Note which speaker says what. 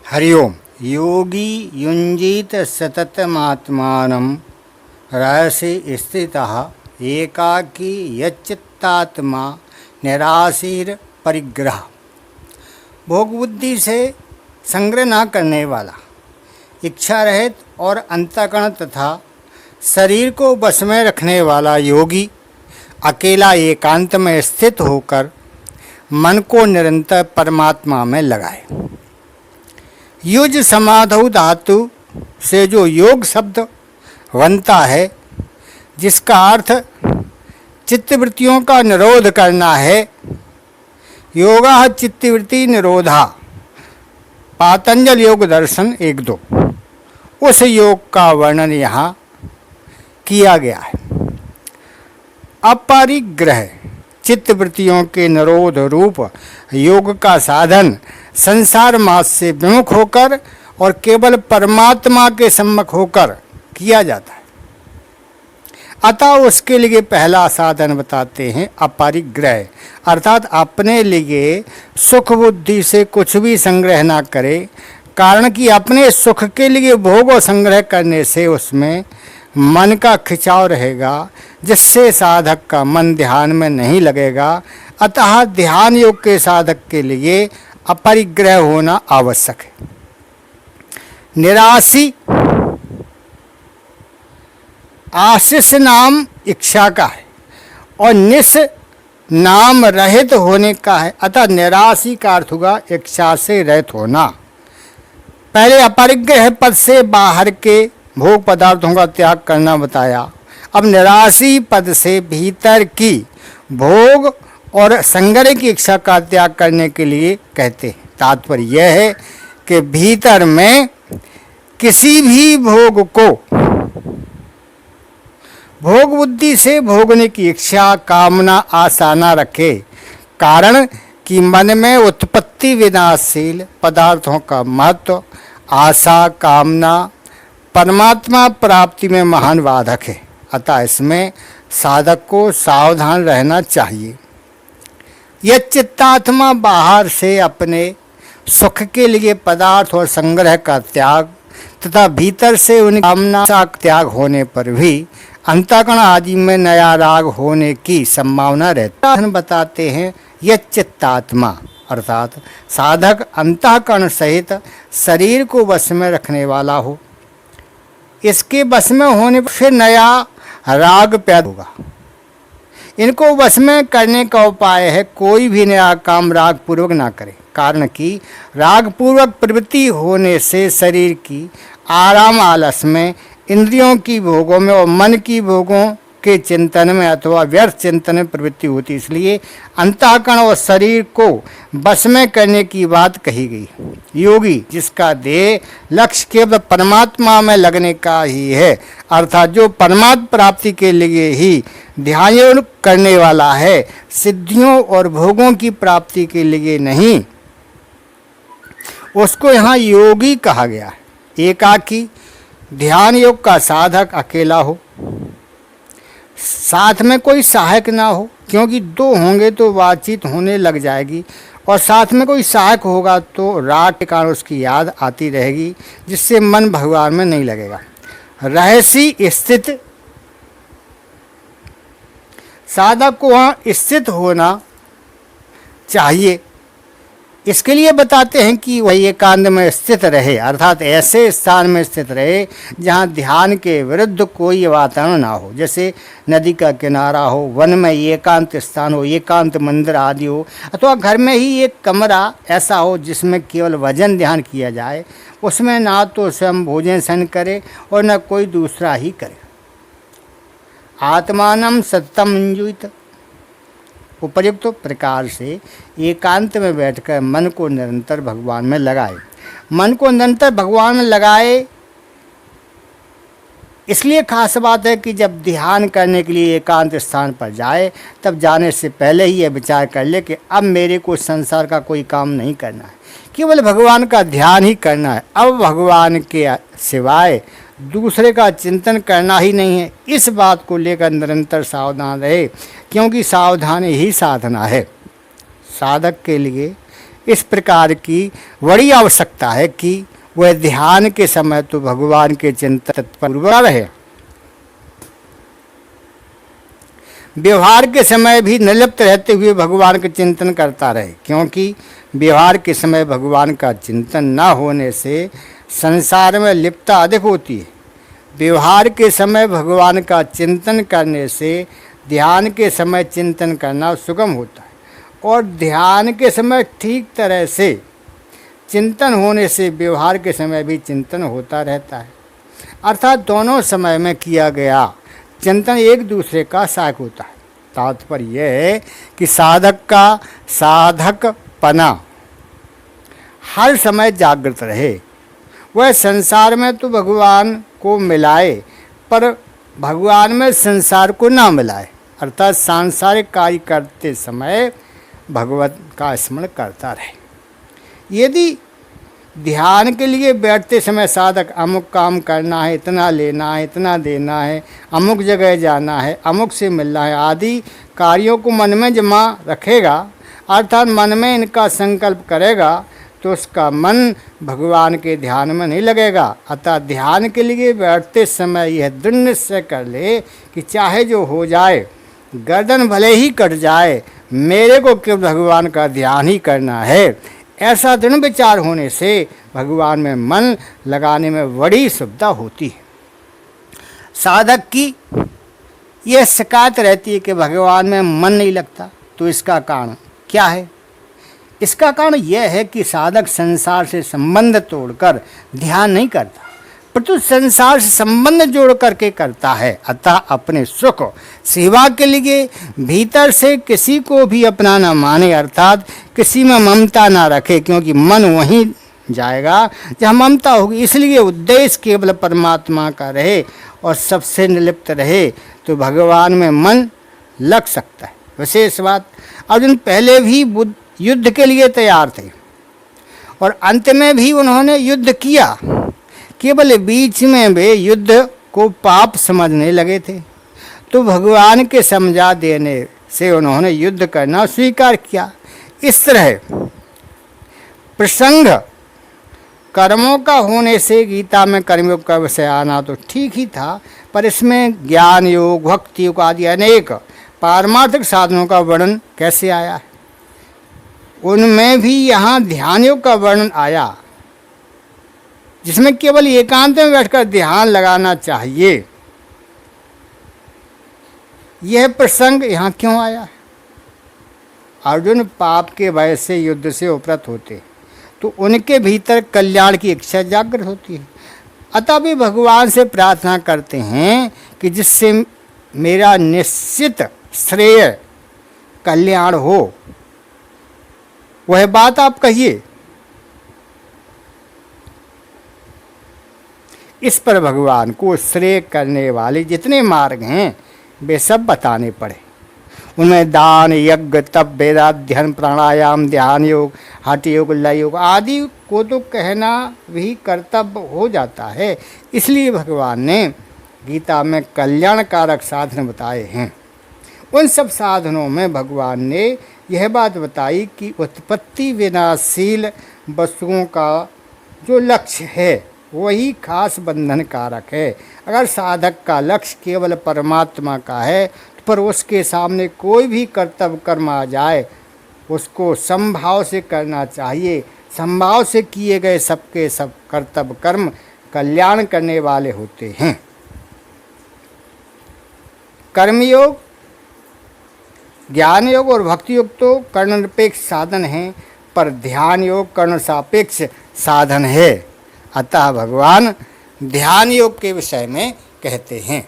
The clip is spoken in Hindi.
Speaker 1: हरिओम। योगी युञ्जीत सततमात्मानं रहसि स्थितः एकाकी यच्चित्तात्मा निराशीर परिग्रह। भोग बुद्धि से संग्रह न करने वाला, इच्छा रहित और अंतःकरण तथा शरीर को बस में रखने वाला योगी अकेला एकांत में स्थित होकर मन को निरंतर परमात्मा में लगाए। युज समाधौ धातु से जो योग शब्द बनता है, जिसका अर्थ चित्तवृत्तियों का निरोध करना है। योगा चित्तवृत्ति निरोधा, पातंजल योग दर्शन 1-2। उस योग का वर्णन यहाँ किया गया है। अपरिग्रह चित्तवृत्तियों के निरोध रूप योग का साधन संसार मास से विमुख होकर और केवल परमात्मा के सम्मुख होकर किया जाता है। अतः उसके लिए पहला साधन बताते हैं अपरिग्रह, अर्थात अपने लिए सुख बुद्धि से कुछ भी संग्रह ना करे। कारण कि अपने सुख के लिए भोग और संग्रह करने से उसमें मन का खिंचाव रहेगा, जिससे साधक का मन ध्यान में नहीं लगेगा। अतः ध्यान योग के साधक के लिए अपरिग्रह होना आवश्यक है। निराशी आशीष नाम इच्छा का है और निस नाम रहित होने का है। अतः निराशी का अर्थ होगा इच्छा से रहित होना। पहले अपरिग्रह पद से बाहर के भोग पदार्थों का त्याग करना बताया। अब निराशी पद से भीतर की भोग और संग्रह की इच्छा का त्याग करने के लिए कहते हैं। तात्पर्य यह है कि भीतर में किसी भी भोग को भोग बुद्धि से भोगने की इच्छा, कामना, आशा न रखे। कारण कि मन में उत्पत्ति विनाशशील पदार्थों का महत्व, आशा, कामना परमात्मा प्राप्ति में महान बाधक है। अतः इसमें साधक को सावधान रहना चाहिए। यह चित्तात्मा बाहर से अपने सुख के लिए पदार्थ और संग्रह का त्याग तथा भीतर से उनकी कामना का त्याग होने पर भी अंतःकरण आदि में नया राग होने की संभावना रहती है। बताते हैं यह चित्तात्मा अर्थात साधक अंतःकरण सहित शरीर को वश में रखने वाला हो। इसके वश में होने पर फिर नया राग पैदा होगा। इनको वश में करने का उपाय है कोई भी नया काम राग पूर्वक ना करे। कारण कि राग पूर्वक प्रवृत्ति होने से शरीर की आराम आलस में, इंद्रियों की भोगों में और मन की भोगों के चिंतन में अथवा व्यर्थ चिंतन में प्रवृत्ति होती। इसलिए अंतःकरण और शरीर को बस में करने की बात कही गई। योगी जिसका देह लक्ष्य केवल परमात्मा में लगने का ही है, अर्थात जो परमात्मा प्राप्ति के लिए ही ध्यान करने वाला है, सिद्धियों और भोगों की प्राप्ति के लिए नहीं, उसको यहाँ योगी कहा गया है। एकाकी ध्यान योग का साधक अकेला हो, साथ में कोई सहायक ना हो, क्योंकि दो होंगे तो बातचीत होने लग जाएगी और साथ में कोई सहायक होगा तो राग के कारण उसकी याद आती रहेगी, जिससे मन भगवान में नहीं लगेगा। रहसी स्थित साधक को वहाँ स्थित होना चाहिए। इसके लिए बताते हैं कि वह एकांत में स्थित रहे, अर्थात ऐसे स्थान में स्थित रहे जहाँ ध्यान के विरुद्ध कोई वातावरण ना हो। जैसे नदी का किनारा हो, वन में एकांत स्थान हो, एकांत मंदिर आदि हो, अथवा घर में ही एक कमरा ऐसा हो जिसमें केवल भजन ध्यान किया जाए। उसमें ना तो स्वयं भोजन सहन करे और न कोई दूसरा ही करे। आत्मानम सत्यम इंजुत, उपर्युक्त प्रकार से एकांत में बैठकर मन को निरंतर भगवान में लगाए। मन को निरंतर भगवान में लगाए इसलिए खास बात है कि जब ध्यान करने के लिए एकांत स्थान पर जाए, तब जाने से पहले ही यह विचार कर ले कि अब मेरे को संसार का कोई काम नहीं करना है, केवल भगवान का ध्यान ही करना है। अब भगवान के सिवाय दूसरे का चिंतन करना ही नहीं है। इस बात को लेकर निरंतर सावधान रहे, क्योंकि सावधानी ही साधना है। साधक के लिए इस प्रकार की बड़ी आवश्यकता है कि वह ध्यान के समय तो भगवान के चिंतन तत्पर रहे, व्यवहार के समय भी निर्लिप्त रहते हुए भगवान का चिंतन करता रहे, क्योंकि व्यवहार के समय भगवान का चिंतन न होने से संसार में लिप्तता अधिक होती है। व्यवहार के समय भगवान का चिंतन करने से ध्यान के समय चिंतन करना सुगम होता है, और ध्यान के समय ठीक तरह से चिंतन होने से व्यवहार के समय भी चिंतन होता रहता है। अर्थात दोनों समय में किया गया चिंतन एक दूसरे का सहायक होता है। तात्पर्य यह है कि साधक का साधकपना हर समय जागृत रहे। वह संसार में तो भगवान को मिलाए, पर भगवान में संसार को ना मिलाए। अर्थात सांसारिक कार्य करते समय भगवत का स्मरण करता रहे। यदि ध्यान के लिए बैठते समय साधक अमुक काम करना है, इतना लेना है, इतना देना है, अमुक जगह जाना है, अमुक से मिलना है आदि कार्यों को मन में जमा रखेगा, अर्थात मन में इनका संकल्प करेगा, तो उसका मन भगवान के ध्यान में नहीं लगेगा। अतः ध्यान के लिए बैठते समय यह दृढ़ निश्चय कर ले कि चाहे जो हो जाए, गर्दन भले ही कट जाए, मेरे को केवल भगवान का ध्यान ही करना है। ऐसा दृढ़ विचार होने से भगवान में मन लगाने में बड़ी सुविधा होती है। साधक की यह शिकायत रहती है कि भगवान में मन नहीं लगता, तो इसका कारण क्या है? इसका कारण यह है कि साधक संसार से संबंध तोड़कर ध्यान नहीं करता, परंतु संसार से संबंध जोड़ करके करता है। अतः अपने सुख सेवा के लिए भीतर से किसी को भी अपना न माने, अर्थात किसी में ममता ना रखे, क्योंकि मन वहीं जाएगा जहाँ ममता होगी। इसलिए उद्देश्य केवल परमात्मा का रहे और सबसे निर्लिप्त रहे, तो भगवान में मन लग सकता है। विशेष बात, अर्जुन पहले भी युद्ध के लिए तैयार थे और अंत में भी उन्होंने युद्ध किया, केवल बीच में वे युद्ध को पाप समझने लगे थे, तो भगवान के समझा देने से उन्होंने युद्ध करना स्वीकार किया। इस तरह प्रसंग कर्मों का होने से गीता में कर्मयोग का विषय आना तो ठीक ही था, पर इसमें ज्ञान योग, भक्ति योग आदि अनेक पारमार्थिक साधनों का वर्णन कैसे आया है? उनमें भी यहाँ ध्यान योग का वर्णन आया, जिसमें केवल एकांत में बैठकर ध्यान लगाना चाहिए। यह प्रसंग यहाँ क्यों आया है? अर्जुन पाप के भय से युद्ध से उपरत होते, तो उनके भीतर कल्याण की इच्छा जागृत होती है। अतः भी भगवान से प्रार्थना करते हैं कि जिससे मेरा निश्चित श्रेय कल्याण हो, वह बात आप कहिए। इस पर भगवान को श्रेय करने वाले जितने मार्ग हैं वे सब बताने पड़े। उनमें दान, यज्ञ, तप, वेदाध्ययन, प्राणायाम, ध्यान योग, हठ योग, लय योग आदि को तो कहना भी कर्तव्य हो जाता है। इसलिए भगवान ने गीता में कल्याणकारक साधन बताए हैं। उन सब साधनों में भगवान ने यह बात बताई कि उत्पत्ति विनाशील वस्तुओं का जो लक्ष्य है वही खास बंधन कारक है। अगर साधक का लक्ष्य केवल परमात्मा का है, पर उसके सामने कोई भी कर्तव्य कर्म आ जाए, उसको समभाव से करना चाहिए। समभाव से किए गए सबके सब कर्तव्य कर्म कल्याण करने वाले होते हैं। कर्मयोग, ज्ञान योग और भक्ति योग तो कर्ण निरपेक्ष साधन हैं, पर ध्यान योग कर्ण सापेक्ष साधन है। अतः भगवान ध्यान योग के विषय में कहते हैं।